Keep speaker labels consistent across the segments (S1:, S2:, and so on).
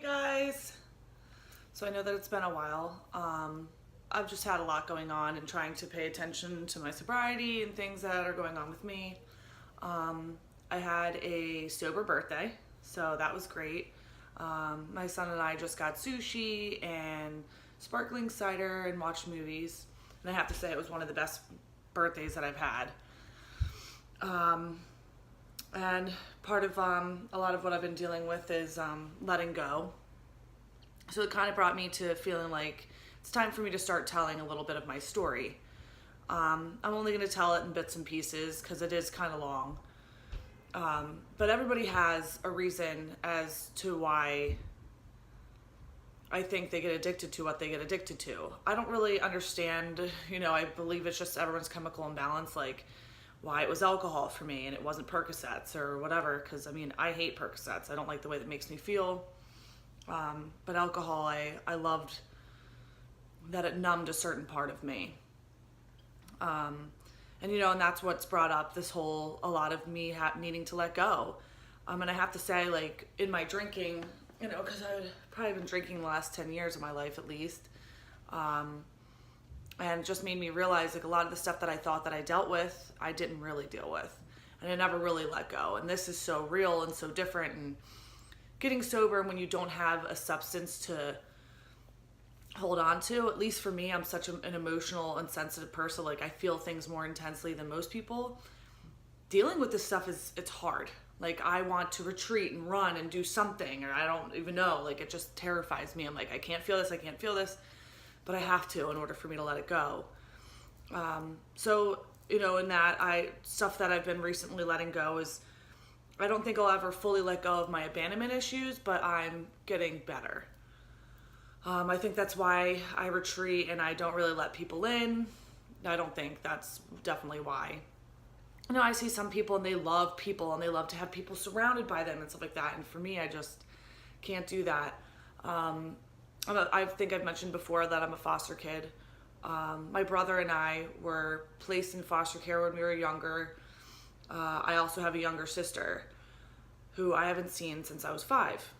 S1: Hey guys! So I know that it's been a while. I've just had a lot going on and trying to pay attention to my sobriety and things that are going on with me. I had a sober birthday, so that was great. My son and I just got sushi and sparkling cider and watched movies. And I have to say it was one of the best birthdays that I've had. And part of a lot of what I've been dealing with is letting go. So it kind of brought me to feeling like it's time for me to start telling a little bit of my story. I'm only going to tell it in bits and pieces because it is kind of long. But everybody has a reason as to why I think they get addicted to what they get addicted to. I don't really understand, I believe it's just everyone's chemical imbalance, like why it was alcohol for me and it wasn't Percocets or whatever, because I hate Percocets. I don't like the way that makes me feel. But alcohol, I loved that it numbed a certain part of me. And that's what's brought up this whole, a lot of me needing to let go. And I have to say, like, in my drinking, because I've probably been drinking the last 10 years of my life at least. And it just made me realize, like, a lot of the stuff that I thought that I dealt with, I didn't really deal with. And I never really let go. And this is so real and so different. And getting sober when you don't have a substance to hold on to, at least for me, I'm such an emotional and sensitive person. Like, I feel things more intensely than most people. Dealing with this stuff it's hard. Like, I want to retreat and run and do something, or I don't even know. Like, it just terrifies me. I'm like, I can't feel this, but I have to in order for me to let it go. So, in that, stuff that I've been recently letting go is, I don't think I'll ever fully let go of my abandonment issues, but I'm getting better. I think that's why I retreat and I don't really let people in. I don't think that's definitely why. I see some people and they love people and they love to have people surrounded by them and stuff like that. And for me, I just can't do that. I think I've mentioned before that I'm a foster kid. My brother and I were placed in foster care when we were younger. I also have a younger sister who I haven't seen since I was 5.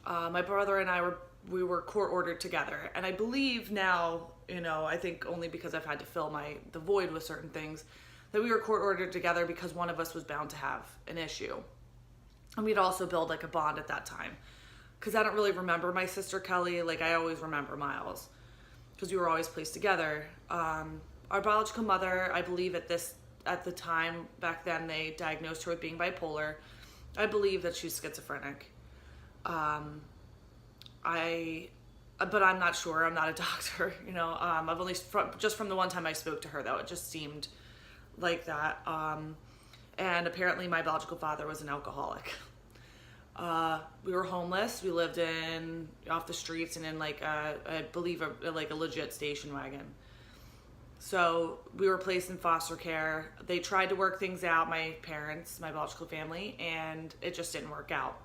S1: My brother and I we were court ordered together, and I believe now, I think only because I've had to fill the void with certain things, that we were court ordered together because one of us was bound to have an issue. And we'd also build like a bond at that time, because I don't really remember my sister Kelly. Like, I always remember Miles because we were always placed together. Our biological mother, I believe at the time back then, they diagnosed her with being bipolar. I believe that she's schizophrenic. But I'm not sure. I'm not a doctor. I've only just from the one time I spoke to her, though, it just seemed like that. And apparently my biological father was an alcoholic. We were homeless. We lived off the streets and in like I believe a legit station wagon. So we were placed in foster care. They tried to work things out, my parents, my biological family, and it just didn't work out.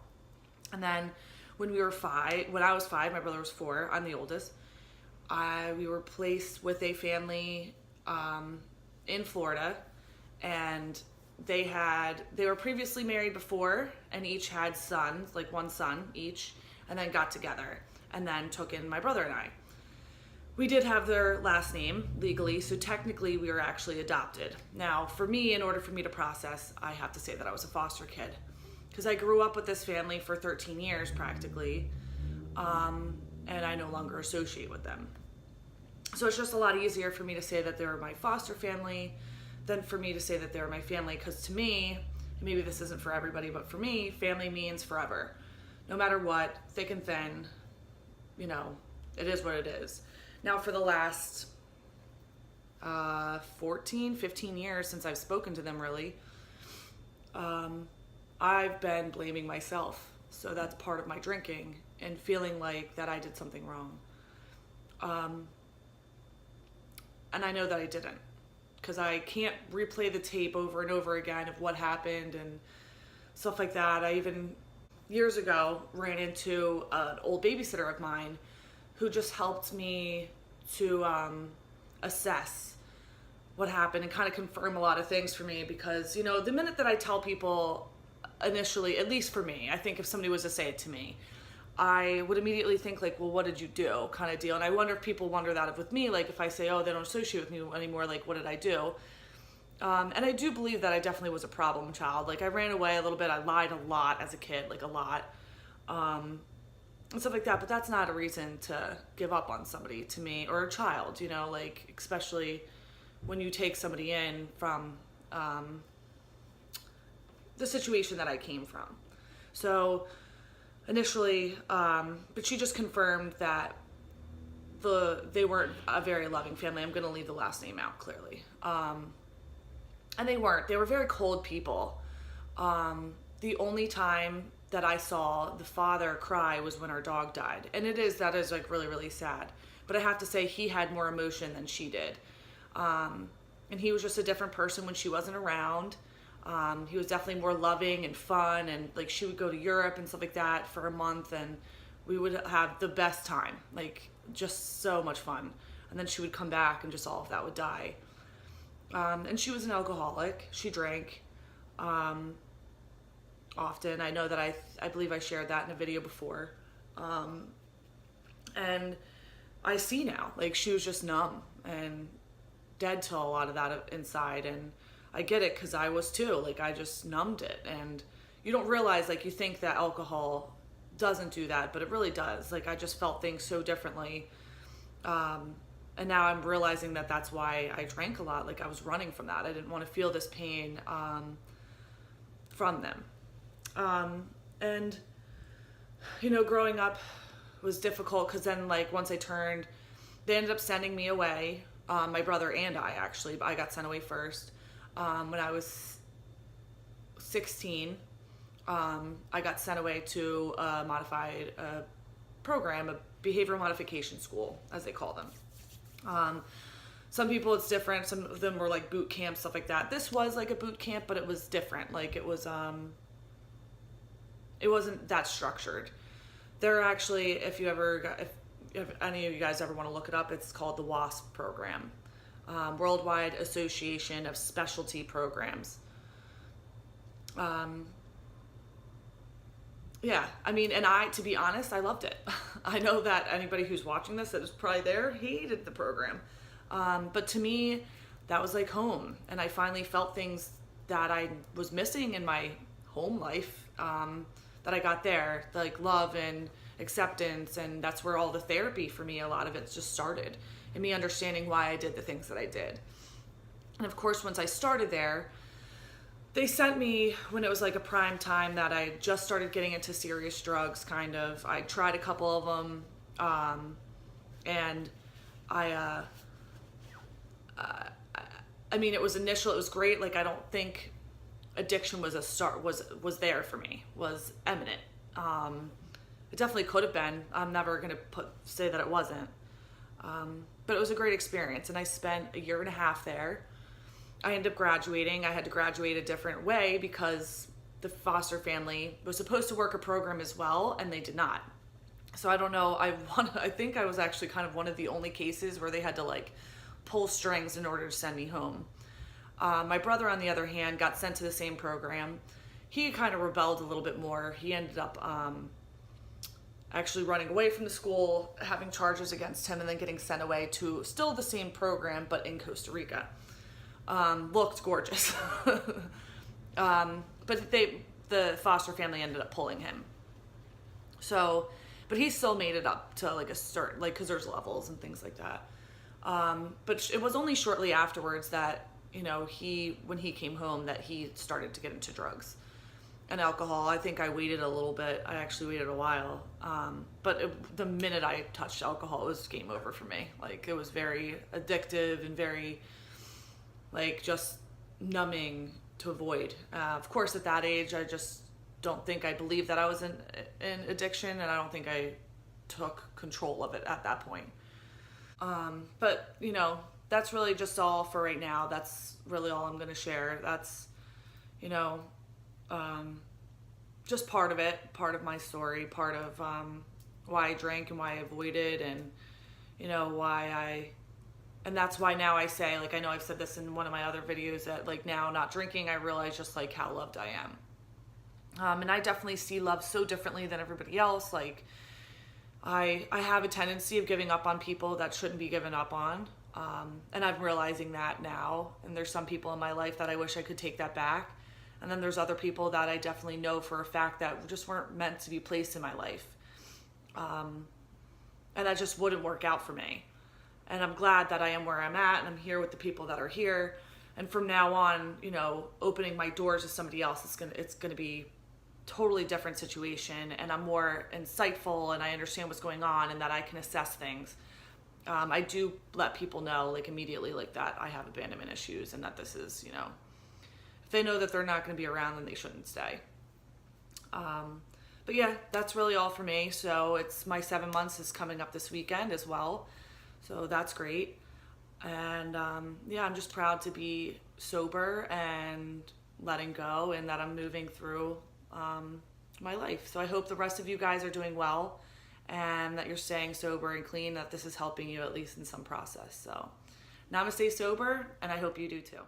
S1: And then when I was 5, my brother was 4, I'm the oldest, we were placed with a family in Florida, and they were previously married before and each had sons, like one son each, and then got together and then took in my brother and I. We did have their last name legally, so technically we were actually adopted. Now, for me, in order for me to process, I have to say that I was a foster kid, because I grew up with this family for 13 years practically, and I no longer associate with them. So it's just a lot easier for me to say that they were my foster family than for me to say that they were my family, because to me, maybe this isn't for everybody, but for me, family means forever. No matter what, thick and thin, it is what it is. Now, for the last 14, 15 years since I've spoken to them, really, I've been blaming myself. So that's part of my drinking and feeling like that I did something wrong. And I know that I didn't, because I can't replay the tape over and over again of what happened and stuff like that. I even, years ago, ran into an old babysitter of mine who just helped me to assess what happened and kind of confirm a lot of things for me, because, the minute that I tell people initially, at least for me, I think if somebody was to say it to me, I would immediately think like, well, what did you do, kind of deal. And I wonder if people wonder that with me, like if I say, oh, they don't associate with me anymore, like what did I do? And I do believe that I definitely was a problem child. Like I ran away a little bit. I lied a lot as a kid, like a lot, and stuff like that. But that's not a reason to give up on somebody, to me, or a child, you know, like especially when you take somebody in from the situation that I came from. So initially, but she just confirmed that they weren't a very loving family. I'm going to leave the last name out clearly. And they weren't. They were very cold people. The only time that I saw the father cry was when our dog died. And that is like really, really sad. But I have to say he had more emotion than she did. And he was just a different person when she wasn't around. He was definitely more loving and fun, and like she would go to Europe and stuff like that for a month, and we would have the best time, like just so much fun. And then she would come back and just all of that would die. And she was an alcoholic. She drank often. I know that I believe I shared that in a video before. And I see now, like she was just numb and dead to a lot of that inside. And I get it, because I was too. Like I just numbed it. And you don't realize, like you think that alcohol doesn't do that, but it really does. Like I just felt things so differently. And now I'm realizing that that's why I drank a lot. Like I was running from that. I didn't want to feel this pain from them. And, you know, growing up was difficult, because then like once I turned, they ended up sending me away. My brother and I actually, I got sent away first. When I was 16, I got sent away to a modified program, a behavioral modification school, as they call them. Some people it's different. Some of them were like boot camp, stuff like that. This was like a boot camp, but it was different. Like it wasn't that structured. There are actually, if any of you guys ever want to look it up, it's called the WASP program. Worldwide Association of Specialty Programs. Yeah, I mean, and to be honest, I loved it. I know that anybody who's watching this that is probably there hated the program. But to me, that was like home. And I finally felt things that I was missing in my home life, that I got there, like love and acceptance. And that's where all the therapy for me, a lot of it just started. And me understanding why I did the things that I did. And of course, once I started there, they sent me when it was like a prime time that I just started getting into serious drugs, kind of. I tried a couple of them, and I mean, it was great. Like, I don't think addiction was was there for me, was imminent. It definitely could have been. I'm never gonna say that it wasn't. But it was a great experience, and I spent a year and a half there. I ended up graduating. I had to graduate a different way because the foster family was supposed to work a program as well, and they did not. So I don't know. I think I was actually kind of one of the only cases where they had to like pull strings in order to send me home. My brother, on the other hand, got sent to the same program. He kind of rebelled a little bit more. He ended up actually running away from the school, having charges against him, and then getting sent away to still the same program, but in Costa Rica. Looked gorgeous. But the foster family ended up pulling him. So, but he still made it up to like a certain, like, cause there's levels and things like that. But it was only shortly afterwards that, you know, when he came home, that he started to get into drugs and alcohol. I think I waited a little bit. I actually waited a while. But the minute I touched alcohol, it was game over for me. Like, it was very addictive and very, like, just numbing to avoid. Of course, at that age, I just don't think I believed that I was in addiction, and I don't think I took control of it at that point. But, you know, that's really just all for right now. That's really all I'm going to share. That's, you know, just part of it, part of my story, part of why I drank and why I avoided, and, you know, and that's why now I say, like, I know I've said this in one of my other videos, that like now not drinking, I realize just like how loved I am. And I definitely see love so differently than everybody else. Like, I have a tendency of giving up on people that shouldn't be given up on. And I'm realizing that now. And there's some people in my life that I wish I could take that back. And then there's other people that I definitely know for a fact that just weren't meant to be placed in my life. And that just wouldn't work out for me. And I'm glad that I am where I'm at and I'm here with the people that are here. And from now on, you know, opening my doors to somebody else, it's gonna be totally different situation, and I'm more insightful and I understand what's going on and that I can assess things. I do let people know like immediately like that I have abandonment issues and that this is, you know, if they know that they're not going to be around, then they shouldn't stay. But yeah, that's really all for me. So it's my 7 months is coming up this weekend as well. So that's great. And yeah, I'm just proud to be sober and letting go and that I'm moving through my life. So I hope the rest of you guys are doing well and that you're staying sober and clean, that this is helping you at least in some process. So namaste sober, and I hope you do too.